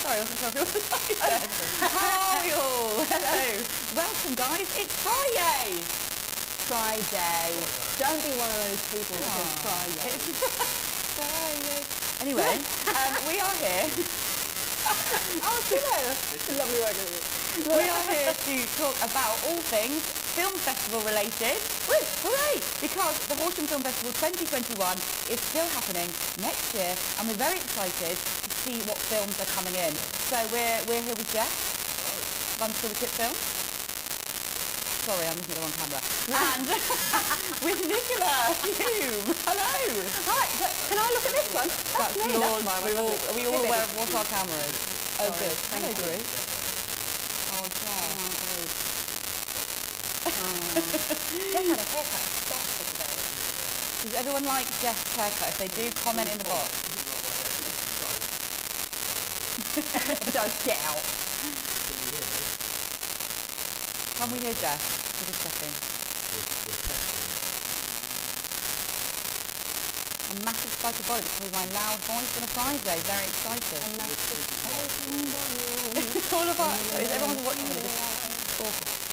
Sorry, I wasn't sure if it was like that. Hi all. Hello. Welcome, guys. It's Friday. Friday. Don't be one of those people that says Friday. It's Friday. Anyway, we are here. Oh, do you know? It's lovely working with you. We are here to talk about all things film festival related. Woo, hooray! Because the Horsham Film Festival 2021 is still happening next year, and we're very excited to see what films are coming in. So we're here with Geoff, runs Silvertip Films. Sorry, I'm looking at the wrong camera. And with Nicola, Hume. Hello. Hi, can I look at this one? That's me, yours. that's mine. Are we all aware of what our camera is? Oh, good. Hello, Thank you. Drew. Oh, Geoff. Jeff had a haircut. Today. Does everyone like Geoff's haircut? If they do, comment in the box. Don't get out. Can we hear Geoff? Just checking. A massive spike of volume because of my loud voice on a Friday. Very excited. A massive spike in volume. It's all about. Is everyone watching this? It's awful.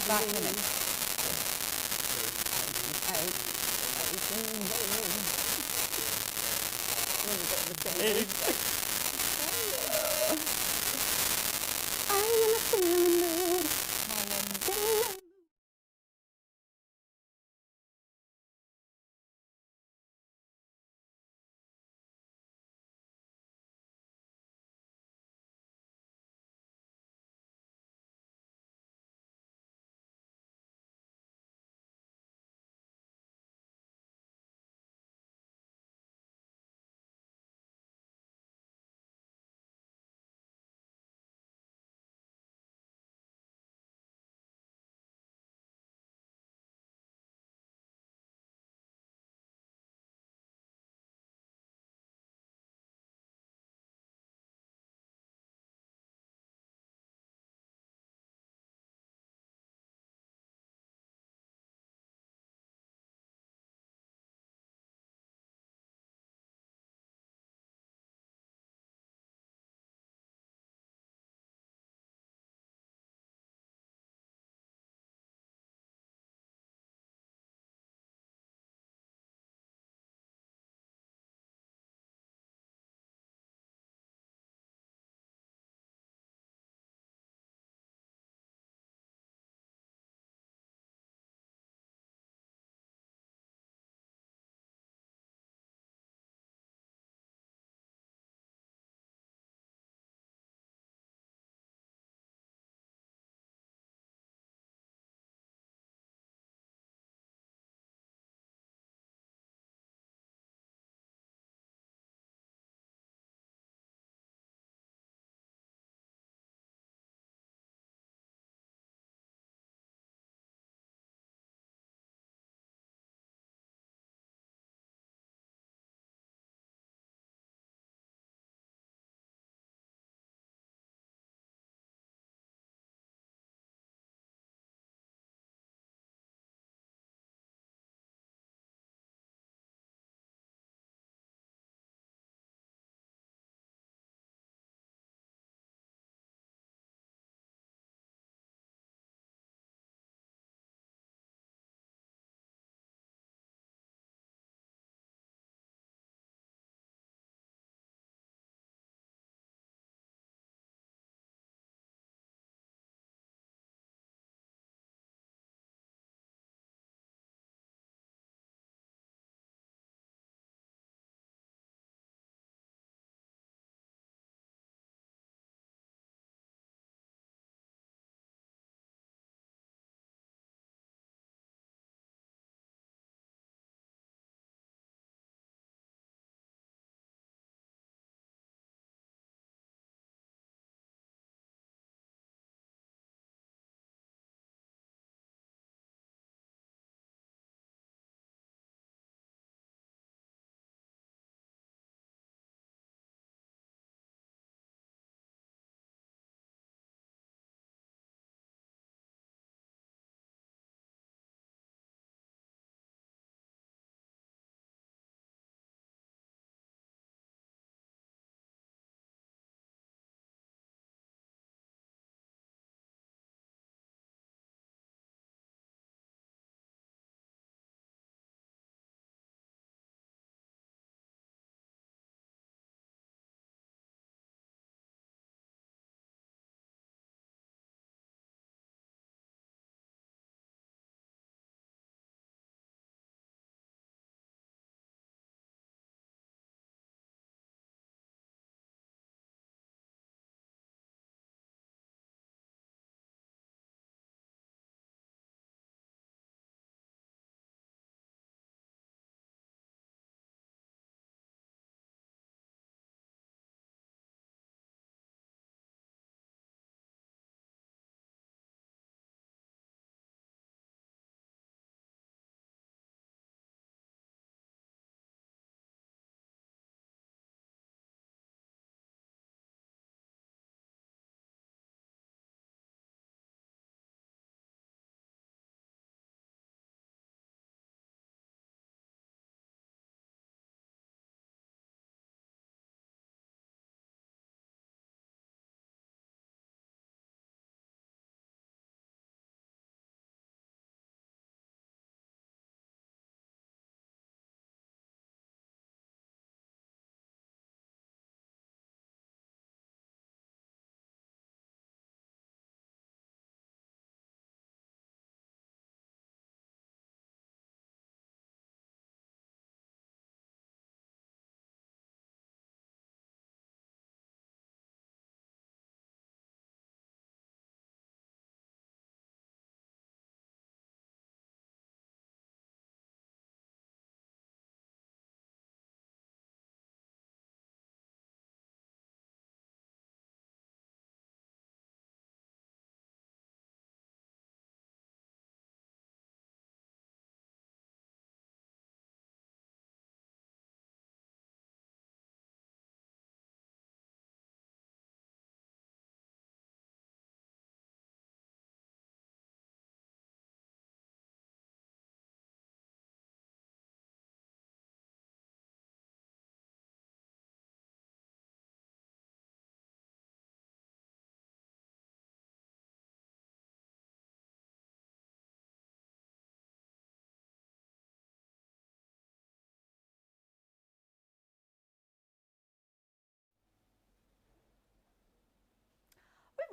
Back in it. I'm in a feeling mood.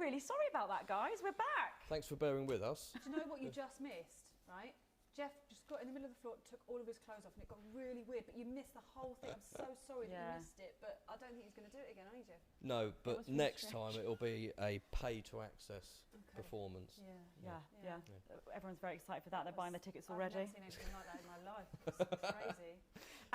really sorry about that, guys. We're back. Thanks for bearing with us. Do you know what you just missed, right? Geoff just got in the middle of the floor, took all of his clothes off, and it got really weird. But you missed the whole thing. I'm so sorry that you missed it, but I don't think he's going to do it again, are you, Geoff? No, but was really next strange. time it'll be a pay-to-access performance. Yeah. Everyone's very excited for that. They're buying their tickets already. I've never seen anything like that in my life. It's crazy.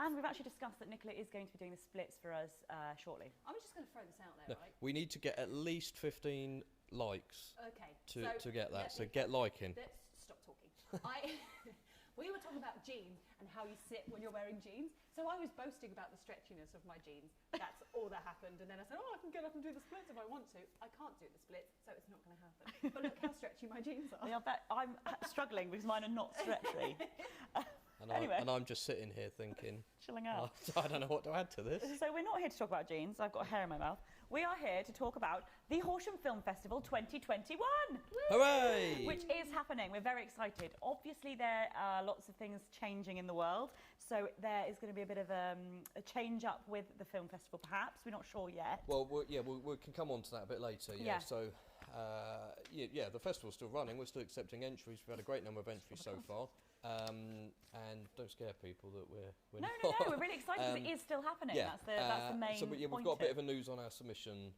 And we've actually discussed that Nicola is going to be doing the splits for us shortly. I'm just going to throw this out there, No, right? we need to get at least 15 likes Okay. to get that. So get liking. Let's stop talking. We were talking about jeans and how you sit when you're wearing jeans. So I was boasting about the stretchiness of my jeans. That's all that happened. And then I said, I can get up and do the splits if I want to. I can't do the splits, so it's not going to happen. But look how stretchy my jeans are. They are I'm struggling because mine are not stretchy. And, Anyway. I'm just sitting here thinking, Chilling out. I don't know what to add to this. So we're not here to talk about jeans. I've got hair in my mouth. We are here to talk about the Horsham Film Festival 2021. Hooray! Which is happening. We're very excited. Obviously, there are lots of things changing in the world. So there is going to be a bit of a change up with the film festival, perhaps. We're not sure yet. Well, we can come on to that a bit later. Yeah. So, the festival's still running. We're still accepting entries. We've had a great number of entries so far. And don't scare people that we're No, not. we're really excited because it is still happening. Yeah. That's the main So we've point got a of bit it. of a news on our submission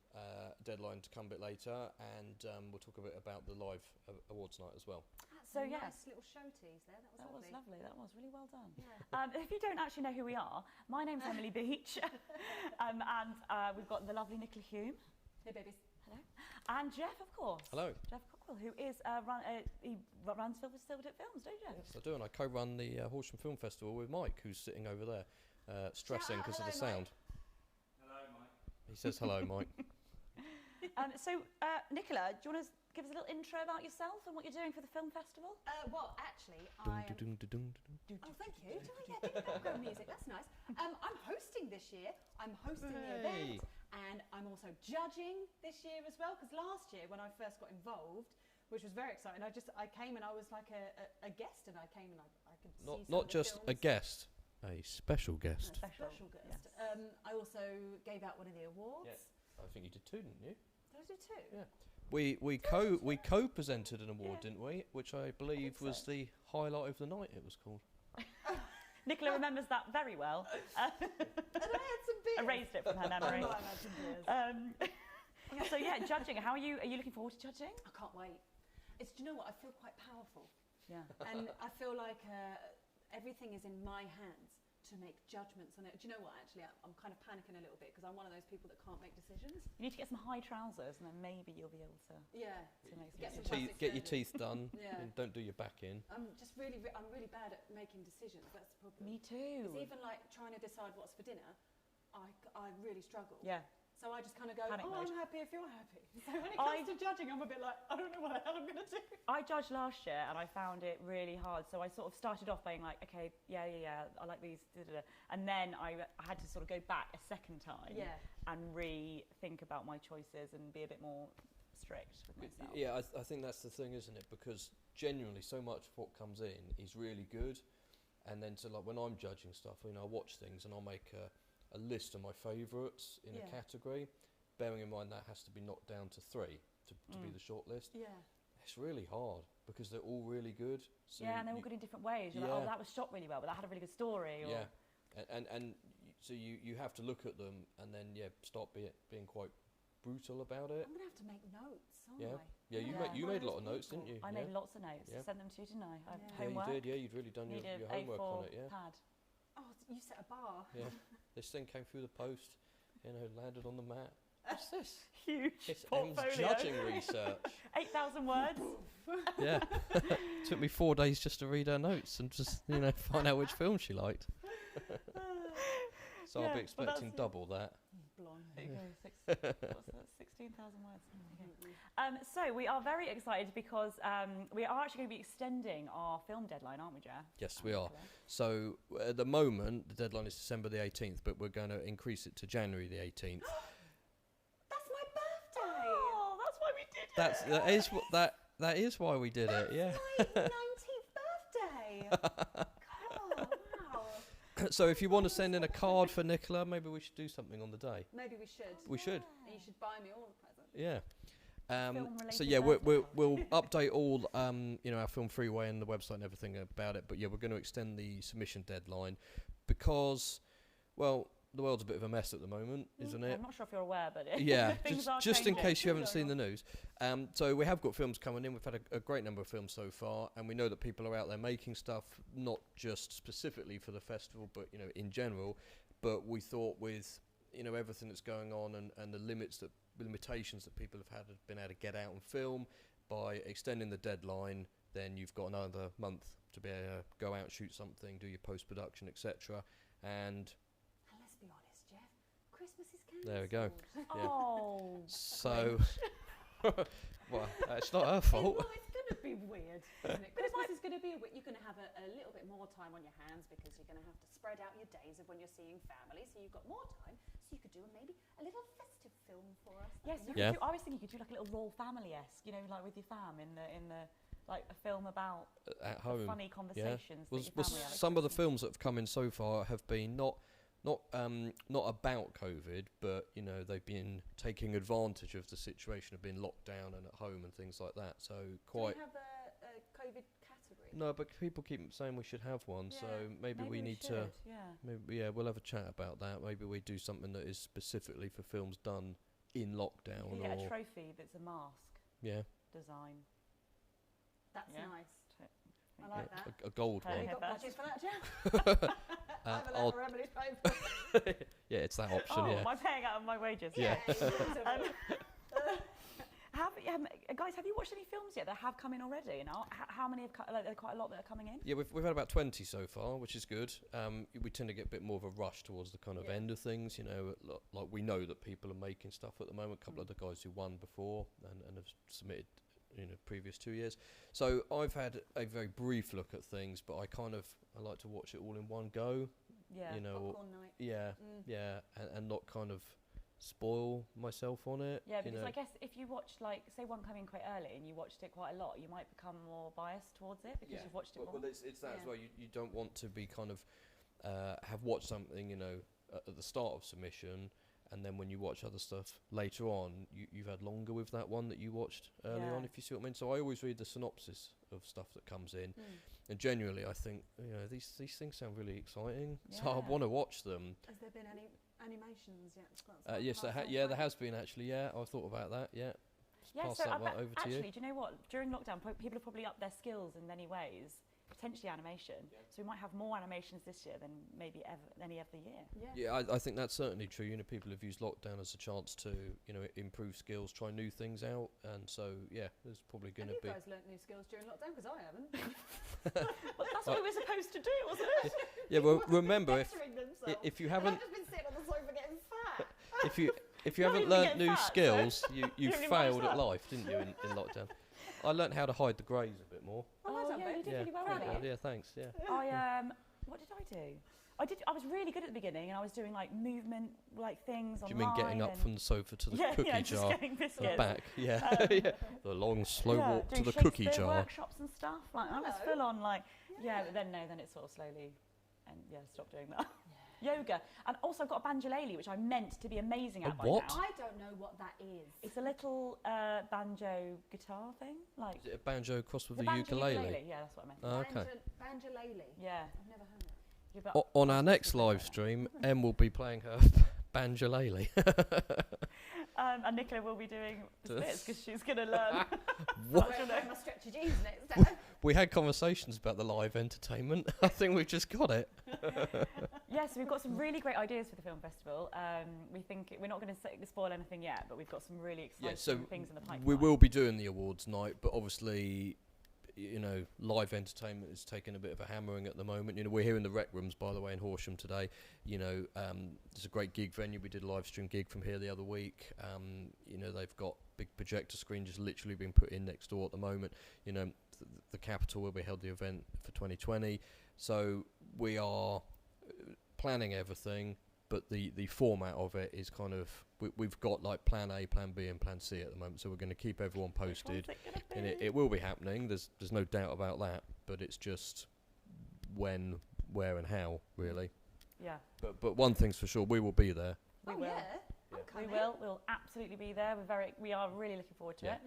deadline to come a bit later, and we'll talk a bit about the live awards night as well. That's So, a yeah. nice little show tease there. That was lovely. That was really well done. Yeah. If you don't actually know who we are, my name's Emily Beach, and we've got the lovely Nicola Hume. Hey, babies. Hello. And Geoff, of course. Hello. Geoff Cockwill, who is he runs Silvertip Films, don't you, Geoff? Yes, I do, and I co-run the Horsham Film Festival with Mike, who's sitting over there, stressing because of the sound. Hello, Mike. He says hello, Mike. Nicola, do you want to give us a little intro about yourself and what you're doing for the film festival? Well, actually, Dun, dun, dun, dun, dun. Oh, thank you. Bit of background music. That's nice. I'm hosting this year. I'm hosting the event, and I'm also judging this year as well. Because last year, when I first got involved, which was very exciting, I came and I was like a guest, and I came and I could see some Not of the just a films. guest, a special guest. Special guest. Yes. I also gave out one of the awards. Yeah. I think you did too, didn't you? Did I do two? Yeah. We co-presented an award, didn't we? Which I believe so. was the highlight of the night. It was called. Nicola remembers that very well. And I had some beers. Erased it from her memory. I had some beers. So yeah, judging. How are you? Are you looking forward to judging? I can't wait. Do you know what? I feel quite powerful. Yeah. And I feel like everything is in my hands to make judgments on it. Do you know what? Actually, I'm kind of panicking a little bit because I'm one of those people that can't make decisions. You need to get some high trousers, and then maybe you'll be able to. Yeah. To make some Get some decisions. plastic Get your surgery. teeth done. Yeah. And don't do your back in. I'm really bad at making decisions. That's the problem. Me too. It's even like trying to decide what's for dinner. I really struggle. Yeah. So I just kind of go, Panic mode. I'm happy if you're happy. So when it comes to judging, I'm a bit like, I don't know what the hell I'm going to do. I judged last year and I found it really hard. So I sort of started off being like, okay, yeah, I like these, and then I had to sort of go back a second time and rethink about my choices and be a bit more strict with myself. Yeah, I think that's the thing, isn't it? Because genuinely, so much of what comes in is really good, and then like when I'm judging stuff, I watch things and I'll make a list of my favourites in a category, bearing in mind that has to be knocked down to 3 to be the short list. Yeah. It's really hard because they're all really good. So and they're all good in different ways. You're like, oh, that was shot really well, but that had a really good story. Or Yeah, and so you have to look at them and then stop being quite brutal about it. I'm going to have to make notes, aren't Yeah, I? yeah. You made a lot of notes, didn't you? I made lots of notes. Yeah. Sent them to you, didn't I? Yeah, you did. Yeah, you'd really done your homework A4 on it. Yeah. pad. Oh, you set a bar. Yeah, this thing came through the post, landed on the mat. What's this? Huge It's Em's portfolio. judging research. 8,000 words. Yeah, took me 4 days just to read her notes and just find out which film she liked. So I'll be expecting double that. Blimey. There you go. What's that? 16,000 words. Okay. So we are very excited because we are actually going to be extending our film deadline, aren't we, Geoff? Yes, we are. So at the moment, the deadline is December the 18th, but we're going to increase it to January the 18th. That's my birthday. Oh, that's why we did it. That is why we did it. Yeah. That's my 19th birthday. God, wow. So if you want to send in a card for Nicola, maybe we should do something on the day. Maybe we should. We should. And you should buy me all the presents. Yeah. film-related yeah, stuff? we'll update all our Film Freeway and the website and everything about it. But yeah, we're going to extend the submission deadline because, well, the world's a bit of a mess at the moment, isn't it? I'm not sure if you're aware, but Yeah, things are just in changing. case you haven't seen the news. So we have got films coming in. We've had a great number of films so far, and we know that people are out there making stuff, not just specifically for the festival, but in general. But we thought with everything that's going on and the limitations that people have been able to get out and film, by extending the deadline, then you've got another month to be able to go out, shoot something, do your post-production, etc. And let's be honest, Geoff, Christmas is cancelled. there we go. Yeah. Oh. So, well, it's not her fault. Well, it's going to be weird, isn't it? Christmas is going to be you're going to have a little bit more time on your hands because you're going to have to spread out your days of when you're seeing family, so you've got more time. So you could do maybe a little festive film for us. Yes, you could do, I was thinking you could do like a little royal family-esque, like with your fam in the like a film about At home, funny conversations. Well, that your family have at some of the Christmas. films that have come in so far have been not about COVID, but they've been taking advantage of the situation of being locked down and at home and things like that. So quite. Do we have a COVID category? No, but people keep saying we should have one. So maybe we need to. Yeah. We'll have a chat about that. Maybe we do something that is specifically for films done in lockdown. You get a trophy that's a mask. Yeah. Design. That's nice. I Yeah, like that. a gold Have one. you got budget for that, Geoff? I have a I'll- letter for Emily's paper. Yeah, it's that option. Oh, Yeah. am I paying out of my wages? Yeah. Guys, have you watched any films yet that have come in already? And how many have there are quite a lot that are coming in? Yeah, we've had about 20 so far, which is good. We tend to get a bit more of a rush towards the kind of end of things, like we know that people are making stuff at the moment. A couple of the guys who won before and have submitted, previous 2 years. So I've had a very brief look at things, but I like to watch it all in one go. Yeah. Popcorn night. Yeah, and not kind of spoil myself on it. Yeah, because I guess if you watch, like, say one come in quite early and you watched it quite a lot, you might become more biased towards it because you've watched it more. Well, it's that as well. You don't want to be kind of have watched something, at the start of submission, and then when you watch other stuff later on, you've had longer with that one that you watched early on, if you see what I mean. So I always read the synopsis of stuff that comes in, and genuinely I think, these things sound really exciting, so I want to watch them. Has there been any animations yet? Yes, there has been actually. Yeah, I thought about that. Yeah. Yeah, Pass so that one over to you. actually, do you know what? During lockdown, people have probably upped their skills in many ways, potentially animation. Yeah. So we might have more animations this year than maybe any other year. Yeah, I think that's certainly true. People have used lockdown as a chance to, improve skills, try new things out, and so there's probably going to be. You guys learnt new skills during lockdown because I haven't. Well, that's what we were supposed to do, wasn't it? Yeah, well, remember if you haven't. I've just been sitting on the sofa getting fat. if you haven't learnt new skills, you failed at life, didn't you? In lockdown, I learnt how to hide the greys a bit more. You did really well with that. Yeah, thanks. Yeah. What did I do? I was really good at the beginning, and I was doing like movement, like things. Do you mean getting up from the sofa to the cookie jar? Just getting biscuits. The back, the long slow walk to the doing cookie Shakespeare jar. workshops and stuff. Like I was full on like, but then it sort of slowly, and stopped doing that. Yoga, and also I've got a banjolele, which I'm meant to be amazing at by what? now. I don't know what that is. It's a little banjo guitar thing, like. Is it a banjo crossed with the a banjo ukulele? Yeah, that's what I meant. Oh, okay. Banjolele. Yeah. I've never heard it. Yeah, but On our next live stream, Em will be playing her banjolele. and Nicola will be doing the splits because she's going to learn. What? I'm wearing my stretchy jeans next time. We had conversations about the live entertainment. I think we've just got it. Yes, we've got some really great ideas for the film festival. We think we're not going to spoil anything yet, but we've got some really exciting things in the pipeline. We will be doing the awards night, but obviously, live entertainment is taking a bit of a hammering at the moment. We're here in the Rec Rooms, by the way, in Horsham today. There's a great gig venue. We did a live stream gig from here the other week. They've got big projector screen just literally being put in next door at the moment. The Capitol where we held the event for 2020. So we are planning everything, but the format of it is kind of we've got like plan A, plan B, and plan C at the moment. So we're going to keep everyone posted, and it will be happening. There's no doubt about that. But it's just when, where, and how really. Yeah. But one thing's for sure, we will be there. We will. Yeah. I'm We coming. will. We'll absolutely be there. We are really looking forward to Yeah. it.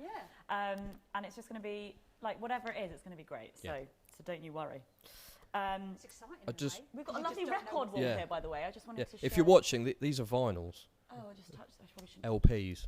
Yeah. And it's just going to be like whatever it is, it's going to be great. Yeah. So don't you worry. It's exciting. I just- We've got a You lovely just don't know record what- wall Yeah. here, by the way. I just wanted to show. If you're watching, these are vinyls, Oh, I just touched. I probably shouldn't. LPs.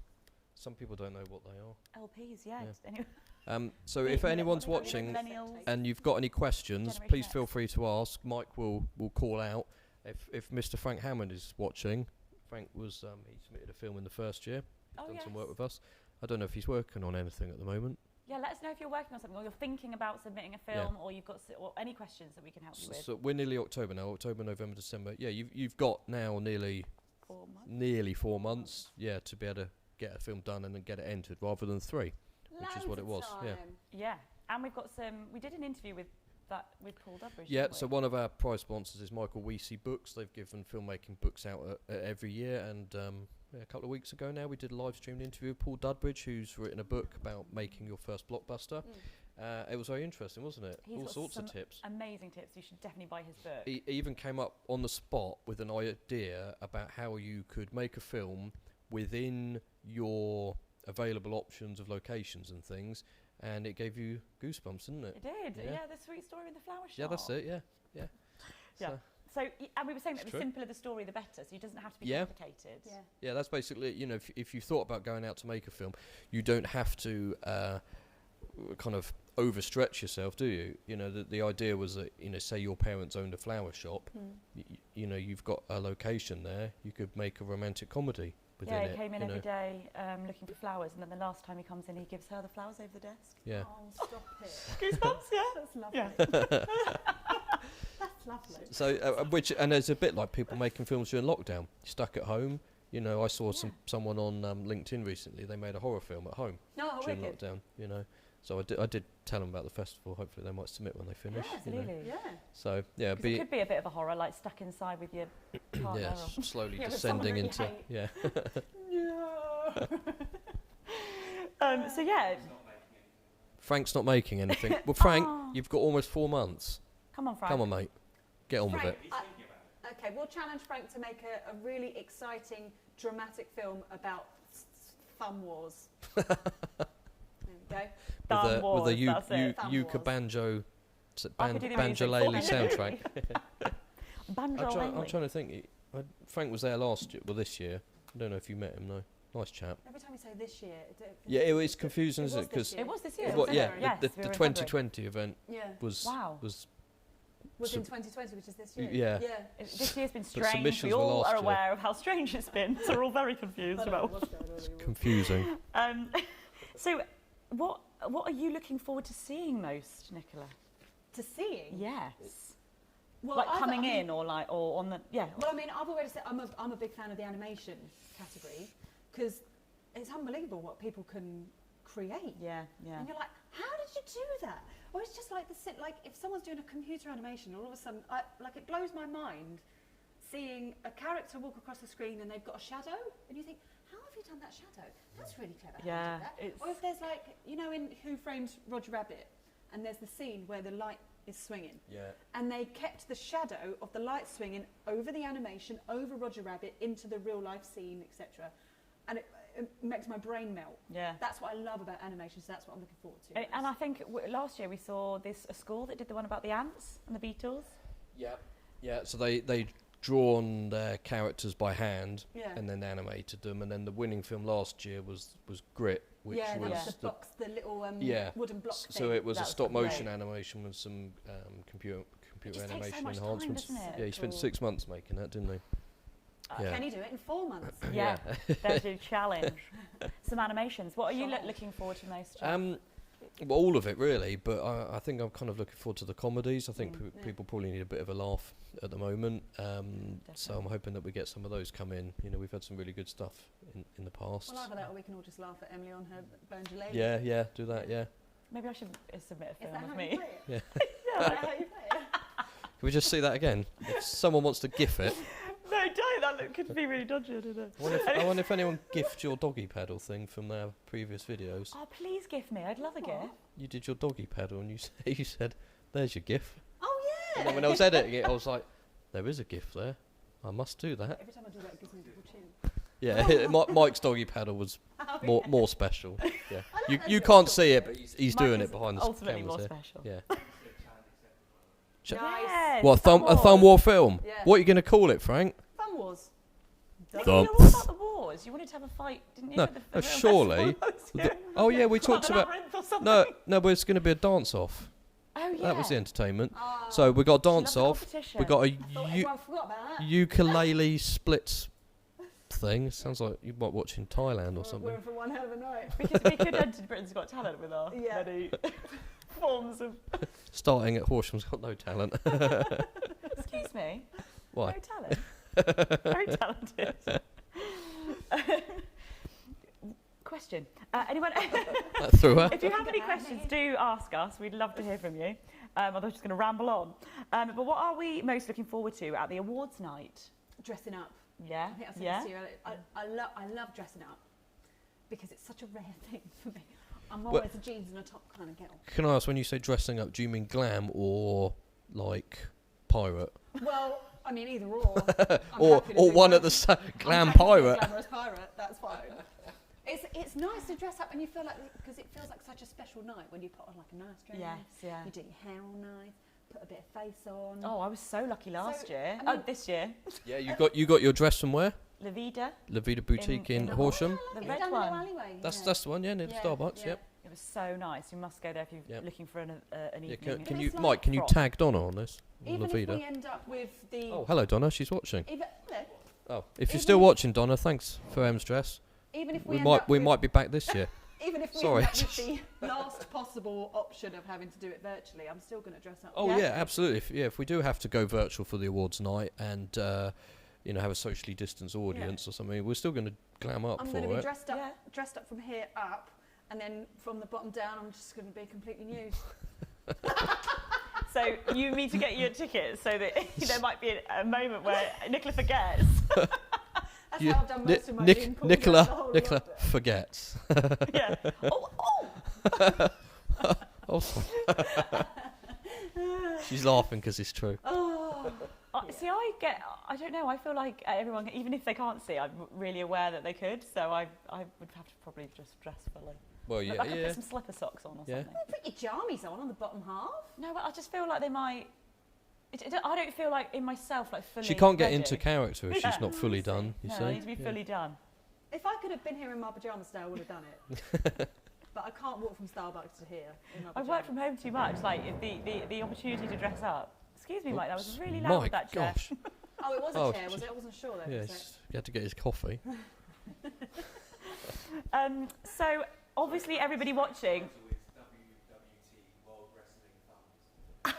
Some people don't know what they are. LPs, yeah. Yeah. Just anyway. So The- if the- anyone's what do we call it, watching millennials. and you've got any questions, Generation please feel X. free to ask. Mike will call out. If Mr. Frank Hammond is watching, Frank was he submitted a film in the first year. He's done some work with us. I don't know if he's working on anything at the moment. Yeah, let us know if you're working on something or you're thinking about submitting a film or you've got or any questions that we can help you with. So we're nearly October now. October, November, December. Yeah, you've got now nearly 4 months. nearly 4 months. Yeah, to be able to get a film done and then get it entered rather than 3, which is what it was. Yeah. Yeah, and we've got some. We did an interview with Paul Dudbridge. Yeah, didn't so we? one of our prize sponsors is Michael Weesey Books. They've given filmmaking books out every year, and a couple of weeks ago now we did a live streamed interview with Paul Dudbridge, who's written a book about making your first blockbuster. It was very interesting, wasn't it? He's All got sorts of some tips. Amazing tips. You should definitely buy his book. He even came up on the spot with an idea about how you could make a film within your available options of locations and things, and it gave you goosebumps, didn't it? It did. Yeah. Yeah, the sweet story in the flower shop. Yeah, that's it. Yeah. Yeah. So, So, and we were saying that It's the true. simpler the story, the better. So it doesn't have to be Yeah. complicated. Yeah. yeah, that's basically, if you thought about going out to make a film, you don't have to kind of overstretch yourself, do you? The idea was that, say your parents owned a flower shop, you've got a location there, you could make a romantic comedy within Yeah, it. he came in you know. every day looking for flowers, and then the last time he comes in, he gives her the flowers over the desk. Yeah. Oh, stop it. Goosebumps, yeah. That's lovely. Yeah. That's lovely. So, and there's a bit like people making films during lockdown. Stuck at home. I saw someone on LinkedIn recently. They made a horror film at home No, during wicked. lockdown. So I did tell them about the festival. Hopefully they might submit when they finish. Yeah, Absolutely. Yeah. So yeah, 'Cause it could be a bit of a horror, like stuck inside with your partner. yeah, or slowly Yeah, with someone descending really into hate. yeah. So yeah, Frank's not making anything. Well, Frank, Oh. you've got almost 4 months. come on, Frank. Come on, mate, get on with Frank, it. okay, we'll challenge Frank to make a really exciting, dramatic film about thumb wars. There we go. Thumb With Wars, a that's it. Thumb uke Wars. banjo, I could do the music banjolele for you. soundtrack. Banjo I'm trying to think. Frank was there last year. Well, this year. I don't know if you met him. No, nice chap. Every time you say this year, Yeah, it's confusing, It isn't was it? Because this year. It was this year. It what? was Yeah, February. Yes, the we were in 2020 event yeah, was Wow. was was in Sub- 2020, which is this year. yeah. Yeah. This year's been strange. submissions We were all last are year. aware of how strange it's been. So we're all very confused I don't know about. what's going on anymore. confusing. So, what are you looking forward to seeing most, Nicola? To seeing. Yes. Well, Like I've- coming I mean- in or on the Well, I mean, I've already said I'm a big fan of the animation category because it's unbelievable what people can create. yeah. And you're like, how did you do that? Or it's just like like if someone's doing a computer animation, all of a sudden, it blows my mind seeing a character walk across the screen and they've got a shadow, and you think, how have you done that shadow? That's really clever. How Yeah, you did that. it's- Or if there's in Who Framed Roger Rabbit, and there's the scene where the light is swinging, Yeah. and they kept the shadow of the light swinging over the animation, over Roger Rabbit, into the real life scene, etc. And it makes my brain melt. Yeah. That's what I love about animation, so that's what I'm looking forward to. And I think last year we saw a school that did the one about the ants and the beetles. Yeah. Yeah. So they drawn their characters by hand Yeah. and then animated them, and then the winning film last year was Grit, which yeah, was that's the box, the little yeah. wooden block So thing. it was That a was stop motion great. animation with some computer just takes so animation much time, enhancements. doesn't it? Yeah, he spent Cool. 6 months making that, didn't he? Yeah. Can you do it in 4 months? Yeah, there's your challenge. Some animations. What are you looking forward to most? Geoff? Well, all of it really, but I think I'm kind of looking forward to the comedies. I think Yeah. people probably need a bit of a laugh at the moment, so I'm hoping that we get some of those come in. We've had some really good stuff in the past. Well, either that or we can all just laugh at Emily on her banjolele. Yeah, do that. Yeah. Maybe I should submit a Is film that of how me. you play it? Yeah. Is that how you play it? Can we just see that again? If someone wants to gif it, No, don't. That could be really dodgy, didn't it? I wonder if anyone gifted your doggy paddle thing from their previous videos. Oh, please give me. I'd love a gift. You did your doggy paddle and you said, "There's your gif." Oh, yeah! And then when I was editing it, I was like, "There is a gif there. I must do that." Every time I do that, it gives me a little chin. Yeah, Mike's doggy paddle was Oh, more special. Yeah, you those you little can't see it, but he's Mine doing is it behind the ultimately cameras more here. special. Yeah. Yes, What, a thumb war film? Yeah. What are you going to call it, Frank? Thumb Wars. Thumb. What about the wars? You wanted to have a fight, didn't you? No, with the no, film surely. festival? Oh yeah, we talked about. Labyrinth or something. No, but it's going to be a dance-off. Oh yeah. That was the entertainment. Oh, So we got She loved dance the off. competition. We got a thought everyone forgot about that. ukulele splits thing. Sounds like you might watching Thailand or something. We're in for one hell of a night. we could enter Britain's Got Talent with our Yeah. many forms of. Starting at Horsham's Got No Talent. Excuse me. Why? No talent. Very talented. Question. Anyone? Through her. If you have any questions, do ask us. We'd love to hear from you. Otherwise, I'm just going to ramble on. But what are we most looking forward to at the awards night? Dressing up. Yeah. I think I said Yeah. this to you earlier. I love dressing up because it's such a rare thing for me. I'm always a jeans and a top kind of girl. Can I ask, when you say dressing up, do you mean glam or like pirate? Well, I mean either or. I'm Or happy to do one both. at the same glam I'm happy to be a pirate? Glamorous pirate. That's fine. It's nice to dress up and you feel like, because it feels like such a special night when you put on like a nice dress. Yes, yeah. You do your hair all nice, put a bit of face on. Oh, I was so lucky last So, year. I mean- This year. Yeah, you got your dress from where? La Vida, La Vida Boutique in the Horsham. The It's red down one. the alleyway. That's yeah. the one, yeah, near the Yeah, Starbucks. yeah. Yep. It was so nice. You must go there if you're Yep. looking for an Yeah, evening. can It you, was like Mike? Can you frock. tag Donna on this? On Even La if Vida. we end up with the... Oh, hello, Donna. She's watching. Even, hello. Oh, if you're Even still if- watching, Donna, thanks for Em's dress. Even if we, We end up might with, be back this year. Even if we Sorry. end up with the last possible option of having to do it virtually, I'm still going to dress up. Oh yeah, absolutely. If we do have to go virtual for the awards night and have a socially distanced audience or something, we're still going to glam up I'm for going to be it. dressed up from here up, and then from the bottom down, I'm just going to be completely nude. So you need to get your tickets so that there might be a moment where Nicola forgets. That's You- how I've done Ni- most of my Nic- being pulled Nicola around the whole Nicola world. forgets. Yeah. Oh. Oh, she's laughing because it's true. Oh, See, I don't know, I feel like everyone, even if they can't see, I'm really aware that they could, so I would have to probably just dress fully. Well, Look, yeah, I could yeah. put some slipper socks on or Yeah. something. put your jammies on the bottom half. No, but I just feel like they might... I don't feel like in myself, like fully She can't get ready. into character if Yeah. she's not fully done. You No, see? I need to be fully done. If I could have been here in my pyjamas today, I would have done it. But I can't walk from Starbucks to here in my I pyjamas. work from home too much, like the opportunity to dress up. Excuse me, Mike, that was really loud My with that chair. gosh. Oh, it was a Oh, chair, was it? I wasn't sure though. Yeah, was it? he had to get his coffee. So obviously everybody watching.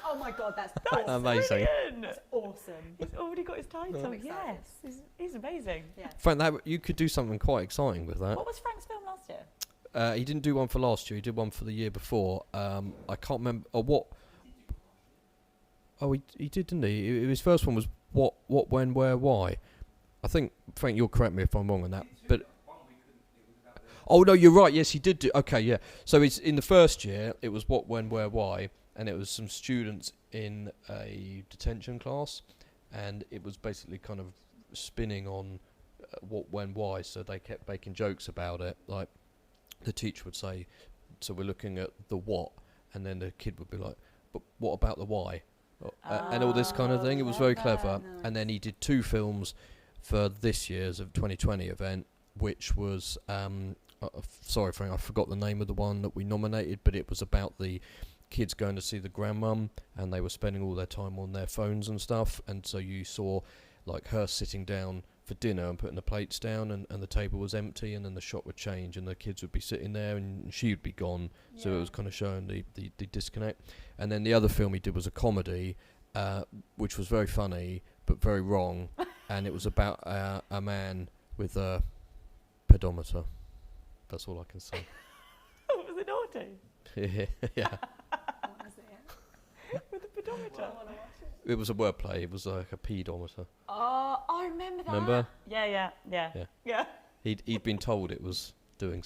Oh my God, that's Amazing. Brilliant. That's awesome. He's already got his title. I'm excited. Yes, he's amazing. Yeah. Frank, you could do something quite exciting with that. What was Frank's film last year? He didn't do one for last year. He did one for the year before. I can't remember. Or what? Oh, he did, didn't he? His first one was what, when, where, why. I think, Frank, you'll correct me if I'm wrong on that. But oh no, you're right. Yes, he did do. Okay, yeah. So it's in the first year. It was what, when, where, why, and it was some students in a detention class, and it was basically kind of spinning on what, when, why. So they kept making jokes about it, like. The teacher would say, so we're looking at the what, and then the kid would be like, but what about the why? And all this kind of thing. It was very clever. Nice. And then he did 2 films for this year's of 2020 event, which was, sorry Frank, I forgot the name of the one that we nominated, but it was about the kids going to see the grandmum, and they were spending all their time on their phones and stuff, and so you saw like her sitting down for dinner and putting the plates down, and the table was empty, and then the shot would change and the kids would be sitting there and she would be gone. So it was kind of showing the disconnect. And then the other film he did was a comedy, which was very funny but very wrong, and it was about a man with a pedometer. That's all I can say. Oh, was it naughty? Yeah. What was it? With the pedometer. It was a wordplay. It was like a pedometer. Oh, I remember that. Remember? Yeah. He'd been told it was doing.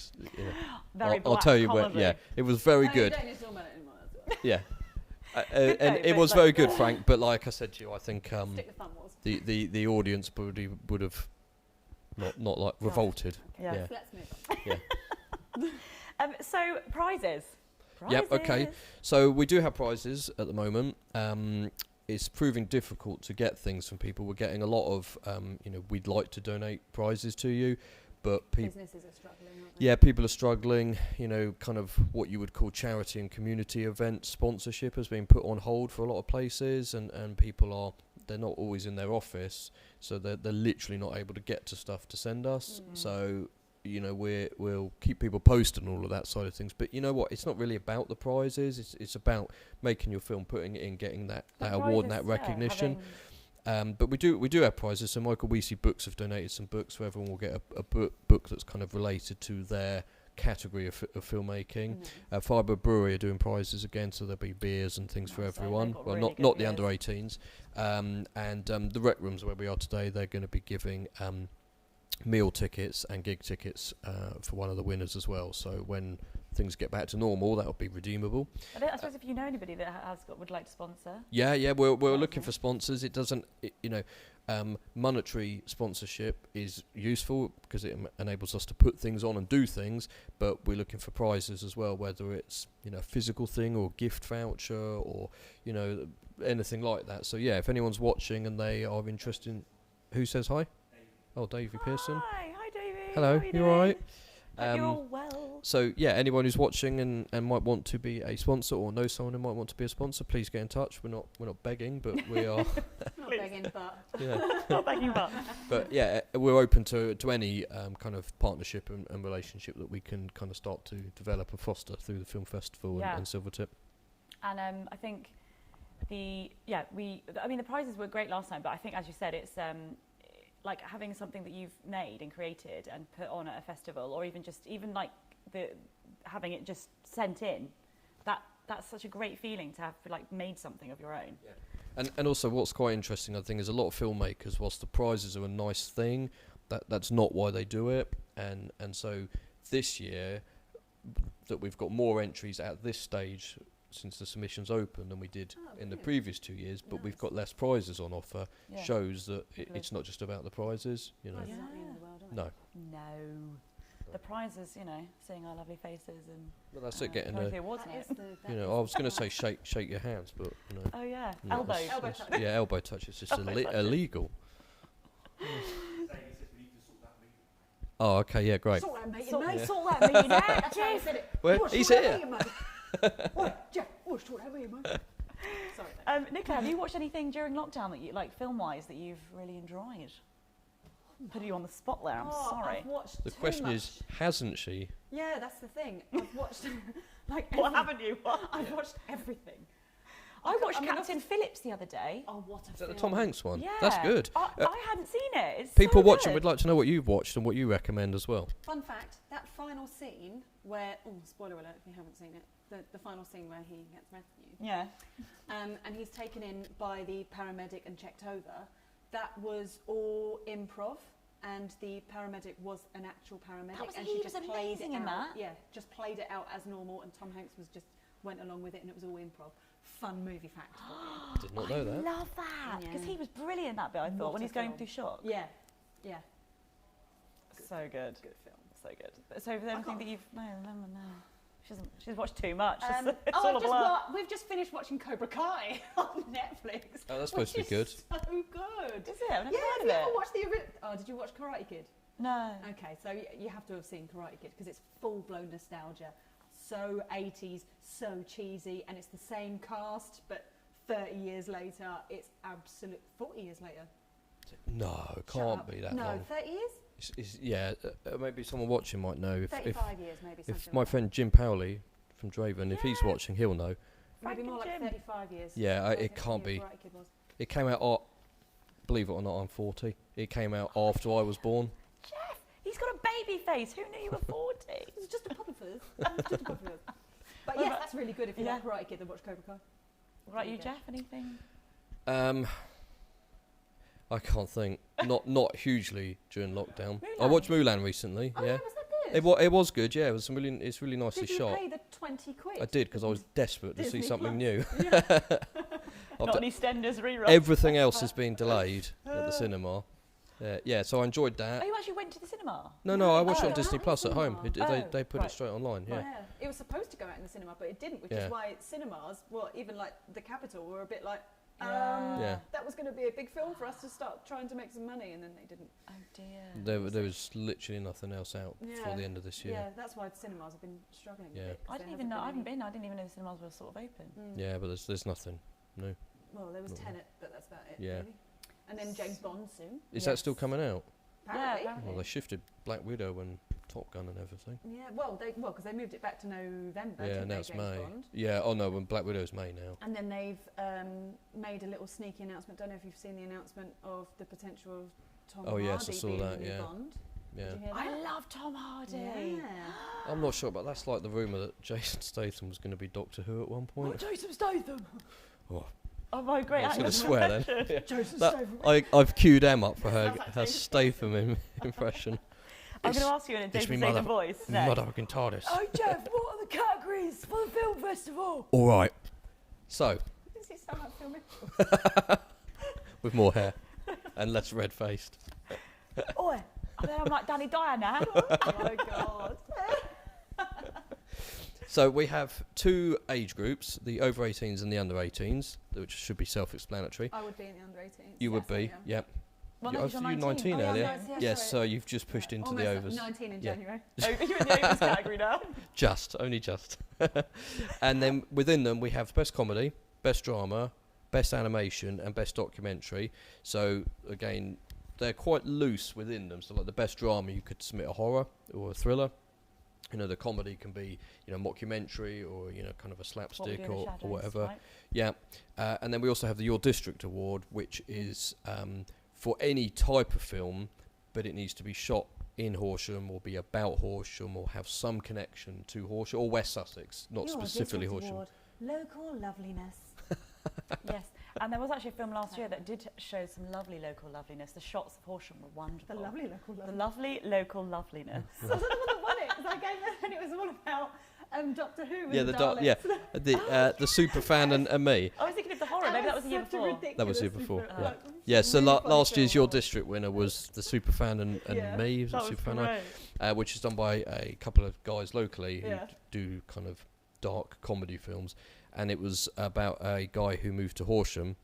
Very I'll tell you when. comedy. Yeah, it was very No, good. You don't need to talk about it anymore. That's all right. Yeah, Good and though, it but was like- very good, Frank. But like I said to you, I think Stick with Thumb Wars. the audience would have not like revolted. Yeah. Yeah. Let's move on. Yeah. So prizes. Yep. Okay. So we do have prizes at the moment. It's proving difficult to get things from people. We're getting a lot of, we'd like to donate prizes to you, but Businesses are struggling, aren't they? yeah, people are struggling. Kind of what you would call charity and community event sponsorship has been put on hold for a lot of places, and people they're not always in their office, so they're literally not able to get to stuff to send us. So we'll keep people posted on all of that side of things. But you know what? It's not really about the prizes. It's about making your film, putting it in, getting that award and that recognition. But we do have prizes. So Michael Weesey Books have donated some books, so everyone will get a book that's kind of related to their category of filmmaking. Fibre Brewery are doing prizes again, so there'll be beers and things for everyone. Well, really not the under 18s. And the Rec Rooms where we are today, they're going to be giving meal tickets and gig tickets for one of the winners as well. So when things get back to normal, that'll be redeemable. I suppose if you know anybody that would like to sponsor. Yeah, we're looking for sponsors. It doesn't, monetary sponsorship is useful because it enables us to put things on and do things, but we're looking for prizes as well, whether it's a physical thing or gift voucher or anything like that. So yeah, if anyone's watching and they are interested in, who says hi? Oh, Davey Pearson. Hi Davey. Hello, you all right? You're all well. So yeah, anyone who's watching and might want to be a sponsor or know someone who might want to be a sponsor, please get in touch. We're not begging, but we are. Not begging, but. Yeah. Not begging, but. But yeah, we're open to any kind of partnership and relationship that we can kind of start to develop and foster through the film festival and Silvertip. And I think the prizes were great last time, but I think, as you said, it's like having something that you've made and created and put on at a festival, or even like having it just sent in. That's such a great feeling to have like made something of your own. Yeah. And also what's quite interesting, I think, is a lot of filmmakers, whilst the prizes are a nice thing, that's not why they do it. And so this year that we've got more entries at this stage since the submissions open than we did in the previous 2 years, but we've got less prizes on offer, shows that it's not just about the prizes, Prizes aren't the end of the world, are they? No. The prizes, seeing our lovely faces and. But that's it, getting the awards. I was going to say shake your hands, but Oh yeah, elbow elbows. yeah, elbow touch is just illegal. Oh, okay, yeah, great. Sort that meeting, Sort mate. that meeting out, Geoff. Well, he's here. Oi, Geoff, sort that meeting, mate. Sorry. Nicola, have you watched anything during lockdown that you like, film-wise, that you've really enjoyed? Put you on the spot there. I'm sorry. I've watched The too question much. is, hasn't she? Yeah, that's the thing. I've watched What haven't you? I've watched everything. I watched Captain Phillips the other day. Oh, what a Is that the film. Tom Hanks one? Yeah, That's good. I hadn't seen it. It's People so watching good. would like to know what you've watched and what you recommend as well. Fun fact, that final scene where, spoiler alert if you haven't seen it, the final scene where he gets rescued. Yeah. And he's taken in by the paramedic and checked over, that was all improv. And the paramedic was an actual paramedic, and she just played it out. Yeah, just played it out as normal, and Tom Hanks went along with it, and it was all improv. Fun movie fact. Did not know that. I love that because he was brilliant in that bit. I thought when he's going through shock. Yeah. So good. Good film. So good. So, is there anything that you've no. She's watched too much. It's Oh, all a blur. we've just finished watching Cobra Kai on Netflix. Oh, that's supposed to be good. So good. Is it? I've never Yeah, heard have of you it. ever watched the original? Oh, did you watch Karate Kid? No. Okay, so you have to have seen Karate Kid because it's full-blown nostalgia. So 80s, so cheesy, and it's the same cast, but 30 years later, it's absolute. 40 years later. No, it can't be that long. No, 30 years? Maybe someone watching might know. If 35 years, maybe. if my friend Jim Powley from Draven, if he's watching, he'll know. Maybe more like Jim. 35 years. Yeah, I it think can't be. Karate Kid was. It came out, believe it or not, I'm 40. It came out after I was born. Geoff, he's got a baby face. Who knew you were 40? It's just a puppet fizz. Just a puppet fizz. But yes, that's really good if you like Karate Kid, then watch Cobra Kai. Right, you, Geoff, anything? I can't think. Not hugely during lockdown. Mulan. I watched Mulan recently. Oh, yeah. was that good? It was good. Yeah, it was it's really nicely Did you shot. pay the 20 quid? I did because I was desperate to see Disney something Plus. new. Not an EastEnders rerun. Everything else has been delayed at the cinema. Yeah, so I enjoyed that. Oh, you actually went to the cinema? No, I watched it on Oh, Disney at Plus the at home. cinema. They put right. it straight online. Yeah. Yeah, it was supposed to go out in the cinema, but it didn't, which Yeah. is why cinemas, well, even like the Capitol, were a bit like, Yeah. that was going to be a big film for us to start trying to make some money, and then they didn't. Oh dear. There was literally nothing else out before the end of this year. Yeah, that's why the cinemas have been struggling a Yeah. bit. 'cause I there didn't even hasn't know. I haven't any- been. I didn't even know the cinemas were sort of open. Yeah, but there's nothing. No. Well, there was Not Tenet, but that's about it. Yeah. Really. And then James Bond soon. Is that still coming out? Apparently. Yeah, Well, they shifted Black Widow and Top Gun and everything. Yeah, well, because they moved it back to November. Yeah, didn't now they, it's James May. Bond? Yeah, oh no, when Black Widow's May now. And then they've made a little sneaky announcement. Don't know if you've seen the announcement of the potential of Tom Oh, yes, I Hardy saw being that, the new yeah. Bond. Yeah. Did you hear I that? love Tom Hardy. Yeah. I'm not sure, but that's like the rumour that Jason Statham was going to be Doctor Who at one Oh, point. Jason Statham. Oh. Oh my great I was actor. going to swear then. Yeah. Joseph That- Statham. I've queued Em up for her Sounds like Jason Statham impression. I'm going to ask you in a it's Jason me Statham mother- voice next. Motherfucking TARDIS. Oh Geoff, what are the categories for the film festival? All right. So, Does he sound like Phil Mitchell? with more hair and less red-faced. Oi, I bet I'm like Danny Dyer now. Oh my god. So we have two age groups, the over 18s and the under 18s, which should be self-explanatory. I would be in the under 18s. You would yes, I be, am. yep. Well, You- no, oh, 'cause you're you're 19 19 earlier. yeah, Yes, so you've just pushed into the Almost overs. 19 in Yeah. January. Oh, you're in the overs category now. Just, only just. And then within them we have best comedy, best drama, best animation and best documentary. So again, they're quite loose within them. So like the best drama, you could submit a horror or a thriller. You know, the comedy can be, you know, mockumentary or, you know, kind of a What we slapstick do in the or shadows, whatever. right? Yeah. And then we also have the Your District Award, which is for any type of film, but it needs to be shot in Horsham or be about Horsham or have some connection to Horsham or West Sussex, not Your specifically District Horsham. Award, Local loveliness. Yes, and there was actually a film last year that did show some lovely local loveliness. The shots of Horsham were wonderful. The lovely local The loveliness. lovely local loveliness. So the one that won it, because I gave it, and it was all about Doctor Who. And Yeah, the the the super fan and me. I was thinking of the horror. Maybe that was the year before. That was the year before, yeah. Like, Yeah, so really funny last year's film. Your District winner was the super fan and Yeah, me, was it That was super fan, great. which is done by a couple of guys locally who Yeah. do kind of dark comedy films, and it was about a guy who moved to Horsham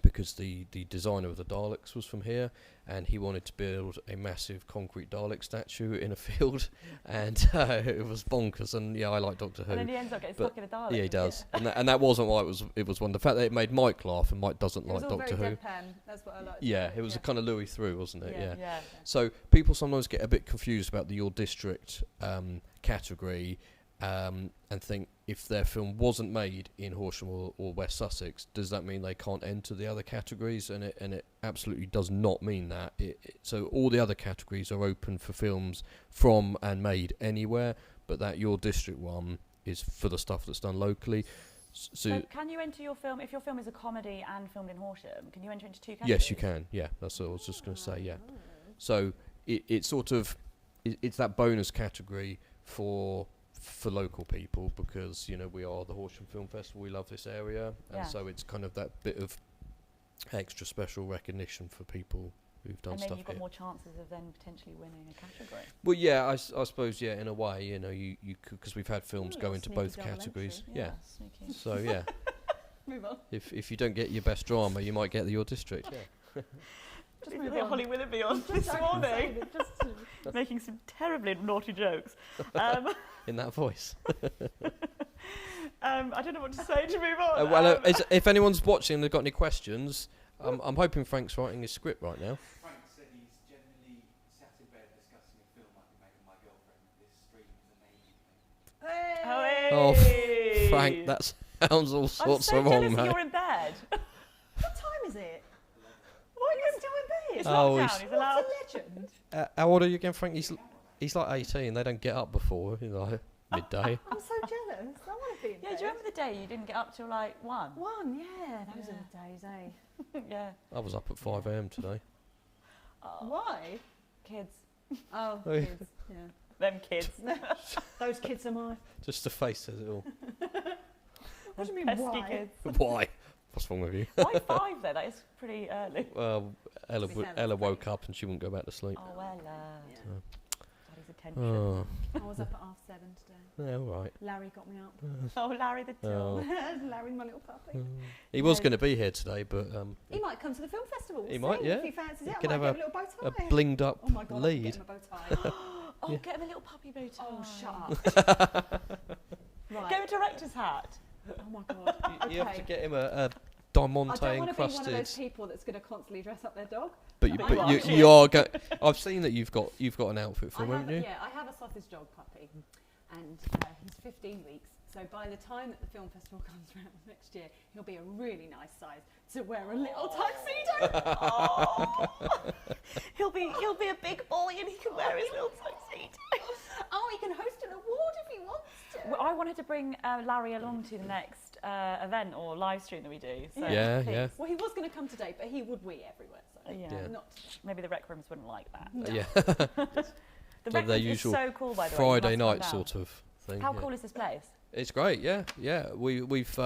because the designer of the Daleks was from here, and he wanted to build a massive concrete Dalek statue in a field, and it was bonkers. And yeah, I like Doctor Who. And then he ends up getting but- stuck in a Dalek. Yeah, he does, and that wasn't why it was one. The fact that it made Mike laugh, and Mike doesn't It was like all Doctor very Who. deadpan. That's what I liked. Yeah, about it was a kind of Louis through, wasn't it? Yeah. Yeah. So people sometimes get a bit confused about the Your District category and think if their film wasn't made in Horsham or West Sussex, does that mean they can't enter the other categories? And it absolutely does not mean that. So all the other categories are open for films from and made anywhere, but that Your District one is for the stuff that's done locally. So can you enter your film, if your film is a comedy and filmed in Horsham, can you enter into two categories? yes, you can. Yeah, that's what I was just going to say. Yeah. So it's sort of it's that bonus category for local people because, you know, we are the Horsham Film Festival. We love this area, and Yeah. so it's kind of that bit of extra special recognition for people who've done And maybe stuff you've got here. more chances of then potentially winning a category. Well, yeah, I suppose, yeah, in a way, you know, you could, because we've had films Ooh, go little into sneaky both double categories. entry. Yeah. Sneaky. So yeah, Move on. if you don't get your best drama, you might get Your District. Yeah. Just Did move you hear on. Holly Willoughby on this Just morning, just making some terribly naughty jokes. In that voice. I don't know what to say to move on. If anyone's watching and they've got any questions, I'm hoping Frank's writing his script right now. Frank said he's generally sat in bed discussing a film I can make with my girlfriend. This stream is amazing. Oh, Hey! Frank, that sounds all I'm sorts so of wrong, jealous that mate. you're in bed. What time is it? Why You're still in bed? It's Oh, lockdown, he's- he's allowed. What a legend. How old are you again, Frank? He's like 18. They don't get up before, you know, midday. I'm so jealous. I want to be in Yeah, bed. do you remember the day you didn't get up till like 1? One, yeah. Those are the days, eh? Yeah. I was up at 5 a.m. today. Why? Kids. Oh, Oh, yeah. kids. Yeah. Them kids. Those kids are mine. Just the face says it all. What do you mean, Pesky why? kids. Why? What's wrong with you? Why 5 though? That is pretty early. Well, Ella, To be fair, Ella that's woke great. up and she wouldn't go back to sleep. Oh, Ella. Yeah. Daddy's attention. Oh, I was up at 7:30 today. yeah, all right. Larry got me up. Oh, Larry the Oh. dog. Larry, my little puppy. He was No. going to be here today, but He might come to the film festival. He We'll might, see yeah. If he fancies He it, I could might have get him a little bow a tie. blinged up Oh my god, I lead. can get him a bow tie. Oh, Yeah. get him a little puppy bow tie. Oh, shut up. Right. Get him a director's hat. Oh my god. You have to Okay. get him a I diamante don't want to be one of encrusted. those people that's going to constantly dress up their dog. But you, But but you are. you are going. I've seen that you've got an outfit for I him, have, haven't you? yeah, I have a sausage dog puppy, and he's 15 weeks. So by the time that the film festival comes around next year, he'll be a really nice size to wear a little tuxedo. Oh. He'll be a big boy and he can wear his little tuxedo. Oh, he can host an award if he wants to. Well, I wanted to bring Larry along to the next event or live stream that we do. So Yeah, please. yeah. Well, he was going to come today, but he would wee everywhere. So Yeah. Yeah. not. Maybe the rec rooms wouldn't like that. Yeah. The So rec their rooms is usual so cool, by the way. Friday You must night come sort down. of thing. How yeah. cool is this place? It's great, yeah, yeah. We've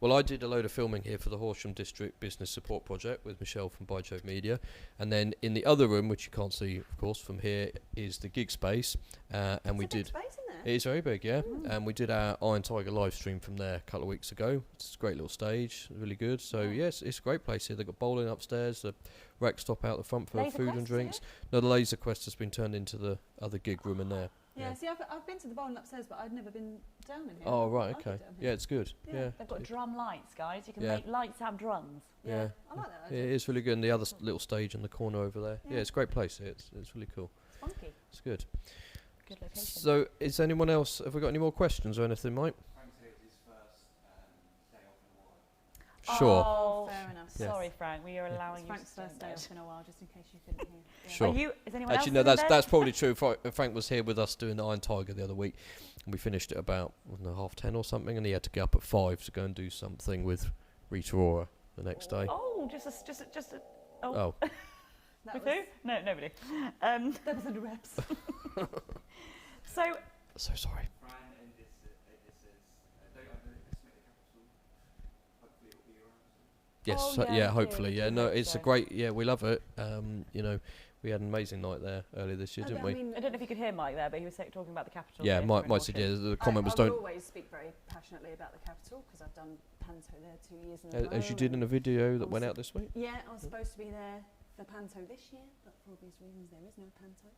well, I did a load of filming here for the Horsham District Business Support Project with Michelle from By Jove Media, and then in the other room, which you can't see, of course, from here, is the gig space, and we There's a big did. space in there. It is very big, yeah, and we did our Iron Tiger live stream from there a couple of weeks ago. It's a great little stage, really good. So yes, it's a great place here. They've got bowling upstairs, the rec stop out the front for Laser food Quest, and is drinks. it? No, the Laser Quest has been turned into the other gig room in there. Yeah, see, I've been to the bowling upstairs, but I've never been down in here. Oh right, I like it okay. down Yeah, here. it's good. Yeah, Yeah, They've got drum lights, guys. You can Yeah. make lights out of drums. yeah. I like that. Yeah, Actually. it is really good. And the other little stage in the corner over there. Yeah, Yeah. it's a great place here. It's really cool. It's funky. It's good. Good location. So, is anyone else? Have we got any more questions or anything, Mike? Frank said it was his first day off in a while. Sure. Oh, Fair enough. Yeah. sorry, Frank. We are Yeah. allowing It's you Frank's to stay first in day bed. off in a while, just in case you couldn't hear. Yeah. Sure. Are you? Is anyone Actually, else no, in that's bed? that's probably true. Frank was here with us doing the Iron Tiger the other week, and we finished at about 10:30 or something, and he had to get up at 5 to go and do something with Rita Ora the next day. Oh, just a. Oh. Oh, That With was, who? No, nobody. that was under reps. So, so sorry. Fran and this says, don't underestimate the capital. Hopefully it'll be around. Yes, Oh, so- yeah, yeah, we hopefully, do yeah. No, hope it's a so. great. Yeah, we love it. You know, we had an amazing night there earlier this year, didn't we? I don't know if you could hear Mike there, but he was talking about the capital. Yeah, theatre in Mike said, Horsham. yeah. The comment was I don't. will always speak very passionately about the capital because I've done Panto there 2 years in a row. As you did in a video that went Also- out this week. Yeah, I was supposed to be there for Panto this year, but for obvious reasons there is no Panto.